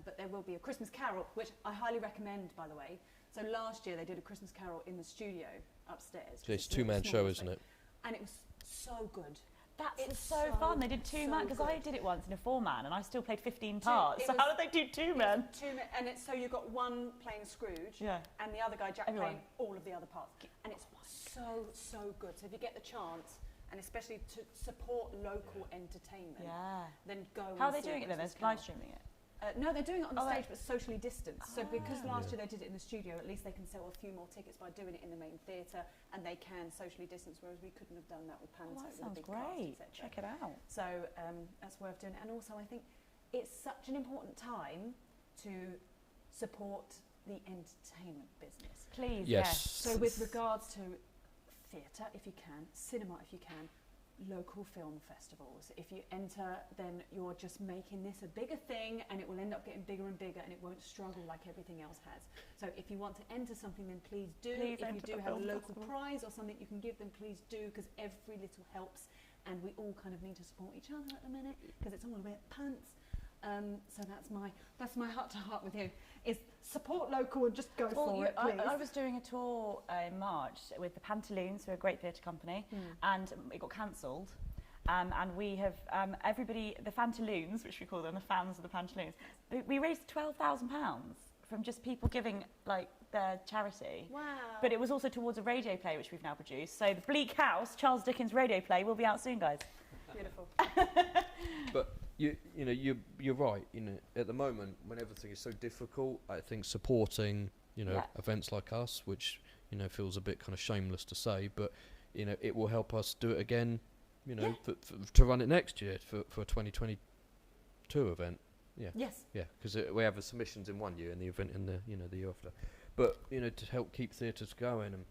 But there will be a Christmas Carol, which I highly recommend, by the way. So last year they did a Christmas Carol in the studio upstairs. So it's a two-man show, isn't it? And it was so good. That's It was so so fun. They did two so man because I good. did it once in a 4-man, and I still played 15 parts. it So was- how did they do two men? And it's so you've got one playing Scrooge Yeah. and the other guy Jack Everyone. playing all of the other parts. And it's so good. So if you get the chance, and especially to support local entertainment, Yeah. then go. How are and they see a doing it then? Christmas They're live Carol. streaming it. No, they're doing it on the Oh, they- stage, but socially distanced. So because Ah. last year they did it in the studio, at least they can sell a few more tickets by doing it in the main theatre, and they can socially distance, whereas we couldn't have done that with Panto. Oh, that with a sounds big cast, great. etc. Check it out. So that's worth doing. And also, I think it's such an important time to support the entertainment business. Please, Yes. So with regards to theatre, if you can, cinema, if you can, local film festivals. If you enter, then you're just making this a bigger thing, and it will end up getting bigger and bigger, and it won't struggle like everything else has. So if you want to enter something, then please do. Please if you enter do the have a film local festival. prize or something you can give them, please do, because every little helps, and we all kind of need to support each other at the minute, because it's all about pants. So that's my heart to heart with you, is support local and just go for it, please. I was doing a tour in March with the Pantaloons, who are a great theatre company, and it got cancelled. And we have everybody, the Pantaloons, which we call them, the fans of the Pantaloons, we raised £12,000 from just people giving like their charity. Wow. But it was also towards a radio play which we've now produced. So the Bleak House, Charles Dickens radio play, will be out soon, guys. Beautiful. But you're right. You know, at the moment when everything is so difficult, I think supporting Yeah. events like us, which feels a bit kind of shameless to say, but it will help us do it again. To run it next year for a 2022 event. Yeah. Yes. Yeah, because we have the submissions in one year and the event in the the year after. But to help keep theatres going, and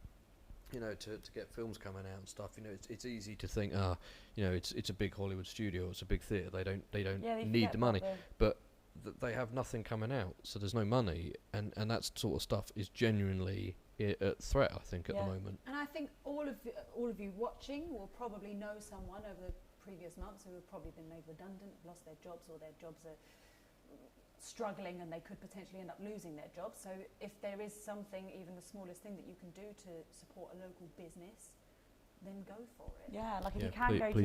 you know, to get films coming out and stuff, you know, it's easy to think, you know, it's a big Hollywood studio, it's a big theatre, they don't need the money, but they have nothing coming out, so there's no money, and that sort of stuff is genuinely a threat, I think, at the moment. And I think all of you watching will probably know someone over the previous months who have probably been made redundant, lost their jobs, or their jobs are struggling and they could potentially end up losing their jobs. So if there is something, even the smallest thing that you can do to support a local business, then go for it. Yeah, like if you can go to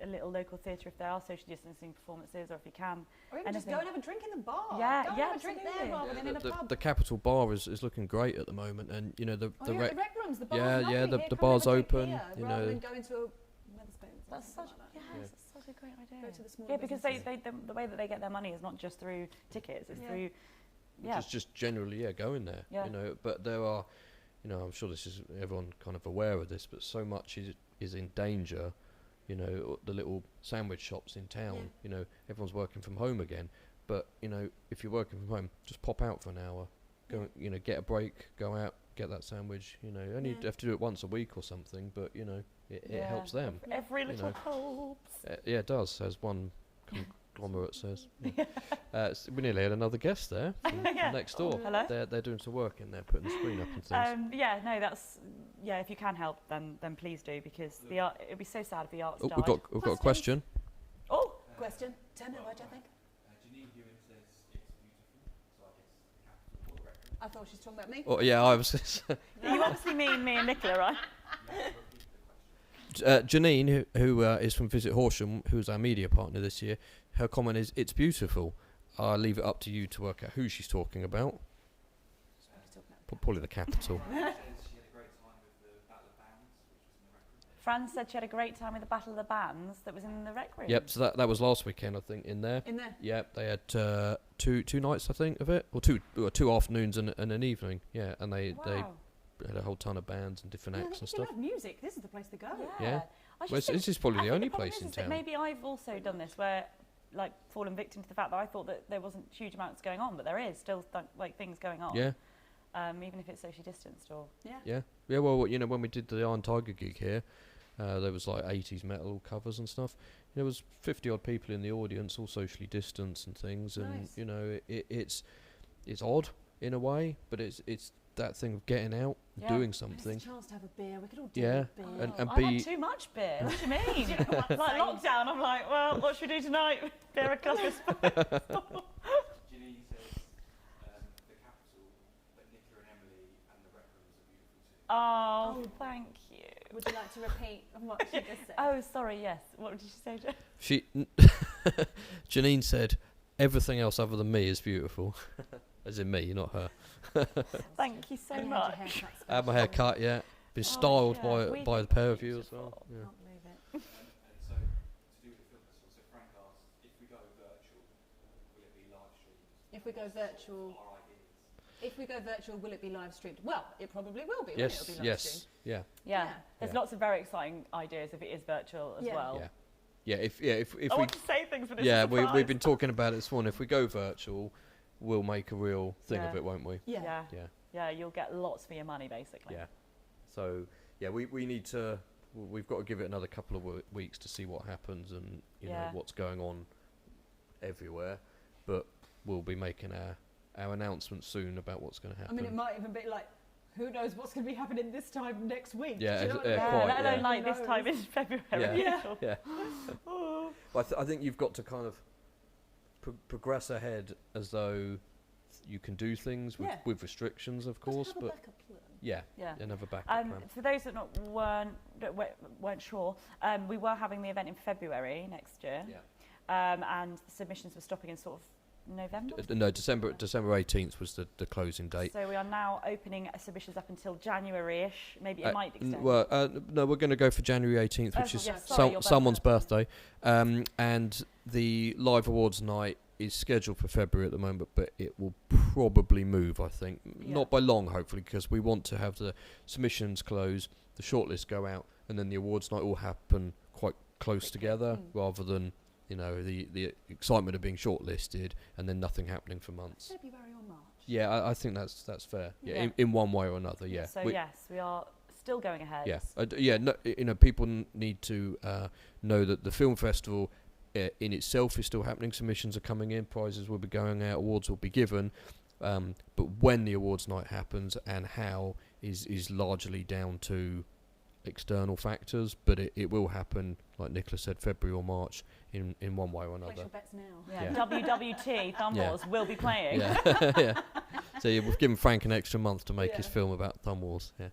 a little local theatre if there are social distancing performances, or if you can. Or even just go and have a drink in the bar. Yeah, go and have a drink there rather than in a pub. The Capitol Bar is looking great at the moment, and you know the rec rooms, the bar's the bar's open. Here, you rather know, than going to a Wetherspoons. That's such That's such a great idea. Go to the smaller because the way that they get their money is not just through tickets, it's through just generally going there. You know, but there are, you know, I'm sure this is everyone kind of aware of this, but so much is in danger. You know, the little sandwich shops in town. You know, everyone's working from home again. But you know, if you're working from home, just pop out for an hour. Go, you know, get a break, go out, get that sandwich. You know, only have to do it once a week or something. But you know, it helps them. Every little helps. Yeah, it does, as one conglomerate says. We nearly had another guest there from next door. Hello. They're doing some work in there, putting the screen up and things. If you can help, then please do, because the art. It'd be so sad if the arts died. We've got a question. Oh, question. Tell me what you think. Janine Hume says it's beautiful, so I guess Capital or Record. I thought she was talking about me. Oh yeah, I was. You obviously mean me and Nicola, right? Janine, who is from Visit Horsham, who's our media partner this year, her comment is, "It's beautiful." I'll leave it up to you to work out who she's talking about. Probably the Capitol. Fran said she had a great time with the Battle of the Bands, which was in the Rec Room. Fran said she had a great time with the Battle of the Bands that was in the Rec Room. Yep, so that was last weekend, I think, in there. In there? Yep, they had two nights, I think, of it, or two afternoons and an evening. Yeah, and they had a whole ton of bands and different acts and stuff. If you love music, this is the place to go. Yeah. This is probably the only place in town. Maybe I've also done this where, like, fallen victim to the fact that I thought that there wasn't huge amounts going on, but there is still things going on. Yeah. Even if it's socially distanced or. Yeah. Well, you know, when we did the Iron Tiger gig here, there was like 80s metal covers and stuff. There was 50 odd people in the audience, all socially distanced and things, and you know, it's odd in a way, but it's that thing of getting out, doing something. It's a chance to have a beer. We could all do a beer. And I had too much beer. What do you mean? Like lockdown, I'm like, well, what should we do tonight? Beer and custard. Ginny says the Capitol, but Nicola and Emily and the Rec Rooms are beautiful too. Oh, thank you. Would you like to repeat what she just said? Oh, sorry, yes. What did she say, Jo? Janine said, everything else other than me is beautiful. As in me, not her. Thank you so much. I had my hair cut, Been styled by the pair of you as well. Yeah. Can't believe it. And so, to do with the film festival, so Frank asked, if we go virtual, will it be live streamed? If we go virtual... Our ideas. If we go virtual, will it be live streamed? Well, it probably will be. Yes, It'll be live streamed. yeah. There's lots of very exciting ideas if it is virtual as well. Yeah, if I want to say things, but it's a surprise. We've been talking about it this morning. If we go virtual, we'll make a real thing of it, won't we? Yeah, you'll get lots for your money, basically. Yeah. So, we need to... We've got to give it another couple of weeks to see what happens and, you know, what's going on everywhere. But we'll be making our announcement soon about what's going to happen. I mean, it might even be like, who knows what's going to be happening this time next week? Yeah, quite. Let alone like this time in February. Yeah. Well, I think you've got to kind of progress ahead as though you can do things with restrictions, of course, have a but backup plan. another backup plan. For those that weren't sure, we were having the event in February next year, and the submissions were stopping in sort of November? No, December 18th was the closing date. So we are now opening submissions up until January-ish. Maybe it might extend. No, we're going to go for January 18th, which is someone's birthday. And the live awards night is scheduled for February at the moment, but it will probably move, I think. Not by long, hopefully, because we want to have the submissions close, the shortlist go out, and then the awards night all happen quite close together, rather than... You know, the excitement of being shortlisted and then nothing happening for months. February or March? Yeah, I think that's fair. Yeah, Yeah. in one way or another. Yeah. So yes, we are still going ahead. Yeah. No, people need to know that the film festival in itself is still happening. Submissions are coming in, prizes will be going out, awards will be given. But when the awards night happens and how is largely down to external factors, but it will happen, like Nicola said, February or March in one way or Place another. your bets now. Yeah. WWT Thumb Wars will be playing. Yeah. Yeah. So we've given Frank an extra month to make his film about Thumb Wars. Yeah.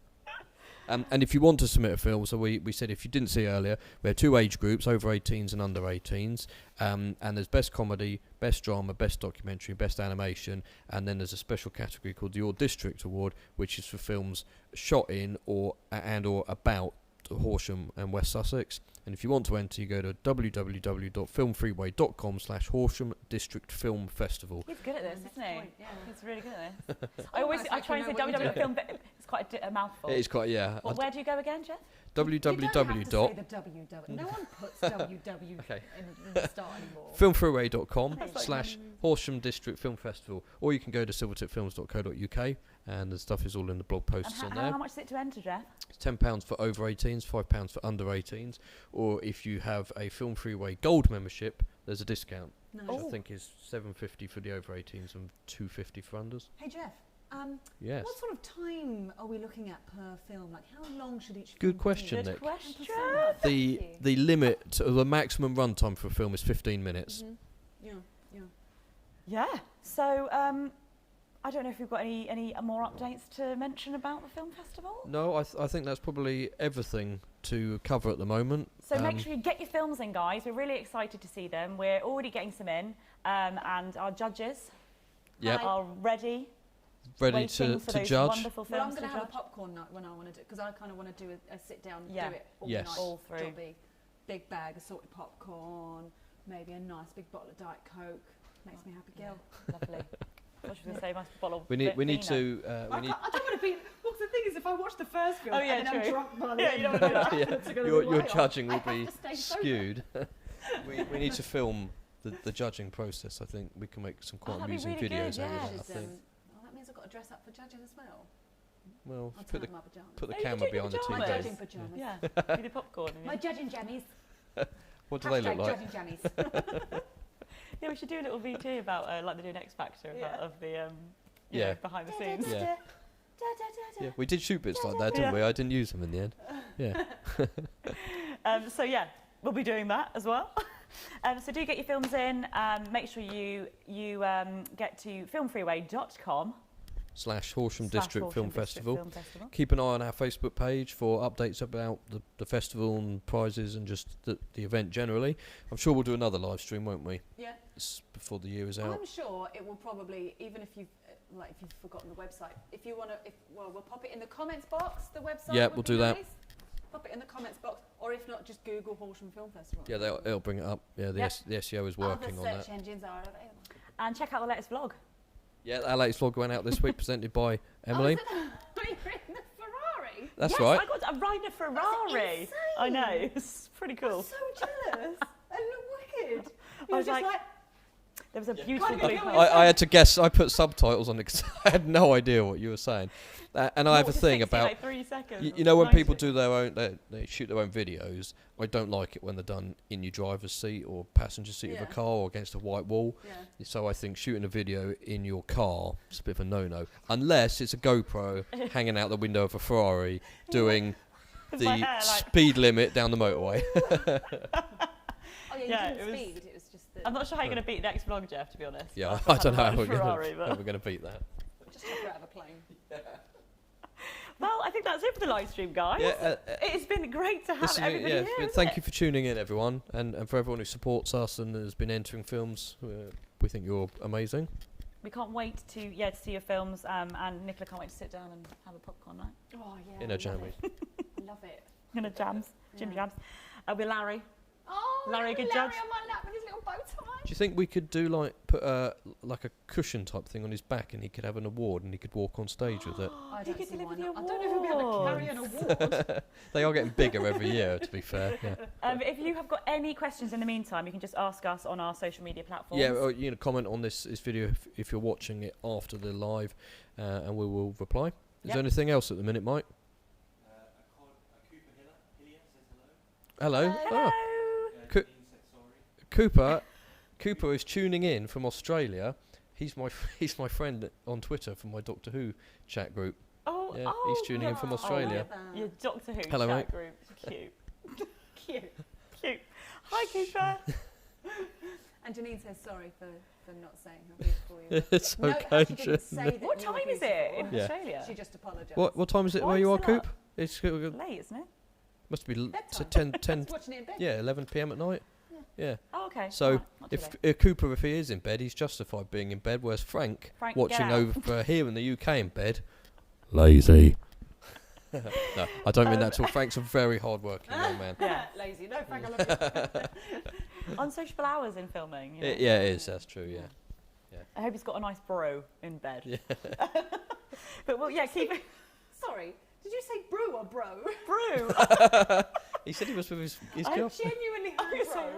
And if you want to submit a film, so we said if you didn't see earlier, we have 2 age groups, over 18s and under 18s, and there's best comedy, best drama, best documentary, best animation, and then there's a special category called the Your District Award, which is for films shot in or about Horsham and West Sussex. And if you want to enter, you go to www.filmfreeway.com/Horsham District Film Festival. He's good at this, isn't he? Point, yeah. He's really good at this. Almost I like try you and say know what you're www film, but it's quite a mouthful. It is quite, yeah. Well, where do you go again, Geoff? You don't have to www. say the www. No one puts www Okay. in the start anymore. filmfreeway.com/Horsham District Film Festival, or you can go to silvertipfilms.co.uk, and the stuff is all in the blog posts on there. How much is it to enter, Geoff? It's £10 for over 18s, £5 for under 18s, or if you have a Film Freeway Gold membership, there's a discount, Nice. which I think is £7.50 for the over 18s and £2.50 for unders. Hey Geoff, Yes. what sort of time are we looking at per film? Like how long should each Good film question, be? Good Nick. question. Thank you so much. The Thank you. the limit, the maximum runtime for a film is 15 minutes. Mhm. Yeah, yeah. Yeah. So I don't know if we've got any more updates to mention about the film festival. No, I think that's probably everything to cover at the moment. So make sure you get your films in, guys. We're really excited to see them. We're already getting some in, and our judges are ready ready waiting to for those judge. wonderful Well, I'm films going to to have a judge. popcorn night when I want to do it because I kind of want to do a sit down and Yeah. do it all Yes. night. All through. Jobby. Big bag of salted popcorn, maybe a nice big bottle of Diet Coke. Makes me happy, girl. Lovely. What should we say? Nice bottle. We need Vino. to I don't want to be. Well, the thing is, if I watch the first film Oh, yeah, and then I'm true. drunk by the Yeah, end, you don't wanna do that. it's gonna your be way off. judging I will have be to stay sober. skewed. we need to film the judging process. I think we can make some quite that'd be amusing really good, videos out yeah. of that. I Should, think. well, that means I've got to dress up for judging as well. Well, I'll put turn the up my pajamas. put the Oh, you camera could do behind the your My pajamas. TV. judging pajamas. Yeah. With the popcorn. My judging jammies. What do they look Hashtag like? judging jammies. Yeah, we should do a little VT about like they do an X Factor of the you Yeah. know, behind the scenes. Yeah. Yeah, we did shoot bits like that, didn't we? I didn't use them in the end. Yeah. So yeah, we'll be doing that as well. So do get your films in. Make sure you get to filmfreeway.com /Horsham District Film Festival. Film Festival. Keep an eye on our Facebook page for updates about the festival and prizes and just the event generally. I'm sure we'll do another live stream, won't we? Yeah. It's before the year is out. I'm sure it will probably, even if you've forgotten the website, if you want to, we'll pop it in the comments box, the website. Yeah, would we'll be do that. nice. Pop it in the comments box, or if not, just Google Horsham Film Festival. Yeah, they'll bring it up. Yeah, the Yep. the SEO is working on Other that. search engines are available. And check out the latest vlog. Yeah, our latest vlog went out this week, presented by Emily. Oh, you're in the Ferrari. That's yes, right. I got a ride a Ferrari. insane. I know. It's pretty cool. I'm so jealous. I look wicked. I was like, there was a beautiful Can't blue go car. I had to guess. I put subtitles on it because I had no idea what you were saying. And I have a thing about like 3 seconds. you know when 90. people do their own, they shoot their own videos. I don't like it when they're done in your driver's seat or passenger seat of Yeah. a car or against a white wall. Yeah. So I think shooting a video in your car is a bit of a no-no, unless it's a GoPro hanging out the window of a Ferrari doing With my the hair, like- speed limit down the motorway. Oh yeah, you Yeah, didn't it was- speed. It was just the. I'm not sure how you're going to beat the next vlog, Geoff, to be honest. Yeah, After I don't know how having we're a Ferrari, going to beat that. Just hop out of a plane. Well, I think that's it for the live stream, guys. Yeah, It's been great to have listen, everybody yeah, here. but isn't thank it? you for tuning in, everyone, and for everyone who supports us and has been entering films. We think you're amazing. We can't wait to see your films, and Nicola can't wait to sit down and have a popcorn night. Oh yeah. In a love jammies. it. Love it. In a jams, Jim Yeah. Jams. With Larry. Oh Oh, Larry, good Larry judge. on my lap with his little bow tie. Do you think we could do like put like a cushion type thing on his back, and he could have an award, and he could walk on stage with it? I He don't could see deliver why the not. I don't know if he'll be able to carry an award. They are getting bigger every year, to be fair. Yeah. If you have got any questions in the meantime, you can just ask us on our social media platforms. Yeah, or, comment on this video if you're watching it after the live, and we will reply. Is there anything else at the minute, Mike? Cooper Hillier says hello. Hello. Hello. Cooper is tuning in from Australia. He's my friend on Twitter from my Doctor Who chat group. Oh, Yeah, he's tuning in from Australia. Your Doctor Who Hello, chat mate. group. Cute. Cute. Hi, Cooper. And Janine says sorry for not saying how beautiful you are. It's No, okay. she didn't say that What you were time is it in beautiful. Yeah. Australia? She just apologised. What time is it Why where are you you are, still Coop? It's Late, isn't it? must be Bedtime. 10 He's watching it in bed. yeah, 11 p.m. at night. Yeah. Oh, okay. So Alright, not too late. if Cooper, if he is in bed, he's justified being in bed, whereas Frank Frank, watching get out. over here in the UK in bed, lazy. No, I don't mean that at all. Frank's a very hard-working young man. Yeah. Lazy. No, Frank, I love you. Unsociable hours in filming. You know? Yeah, it is. That's true. Yeah. I hope he's got a nice bro in bed. Yeah. But well, yeah, keep it. Sorry, did you say brew or bro? Brew. He said he was with his I girl. genuinely I heard was bro. saying-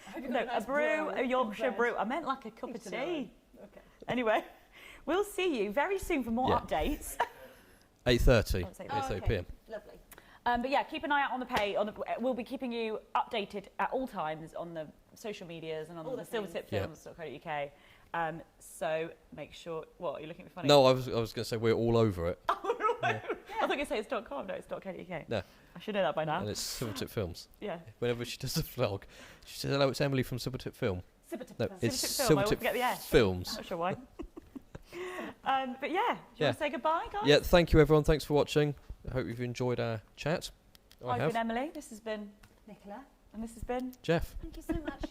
I hope you No, got a nice brew, a in Yorkshire bed. brew. I meant like a cup of Good to know. tea. Okay. Anyway, we'll see you very soon for more Yeah. updates. 8:30. I'll say that. 8:30 okay. p.m. Lovely. But yeah, keep an eye out on the page. We'll be keeping you updated at all times on the social medias and on All the the things. silvertipfilms.co.uk. So make sure. What, are you looking at me funny? No, I was going to say we're all over it, I thought you say it's .com. No, it's .co.uk. No. I should know that by now. and it's Silvertip Films. Yeah. Whenever she does a vlog, she says, "Hello, it's Emily from Silvertip Film." Silvertip. No, Film. it's Silvertip Film, I always Silvertip forget the S. Films. Not sure why. But yeah, do you Yeah. want to say goodbye, guys? Yeah, thank you everyone. Thanks for watching. I hope you've enjoyed our chat. I I've have. been Emily. This has been, Nicola, and this has been. Jeff. thank you so much.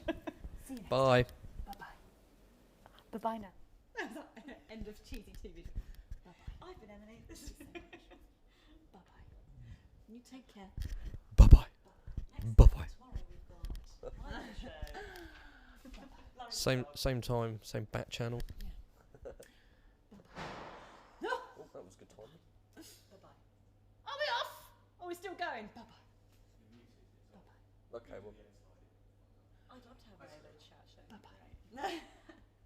See you next Bye. time. Bye-bye. Bye bye now. End of cheesy TV. Bye-bye. I've been Emily. This is. Bye-bye. You take care. Bye bye. Bye bye. Tomorrow we've got Live show. Same time, same bat channel. Bye-bye. Oh, that was good timing. Bye-bye. Are we off? Are we still going? Bye-bye. Bye-bye. Okay, well. I'd love to have a chat show. Bye-bye.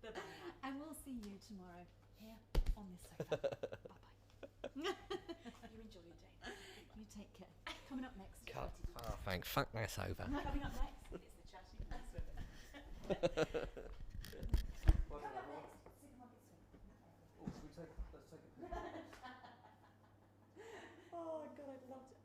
Bye-bye. And we'll see you tomorrow here on this sofa. Bye-bye. You enjoy your day. You take care. Coming up next. Cut. Oh, thanks. Fuck this over. Coming up next, it's the chatting with women.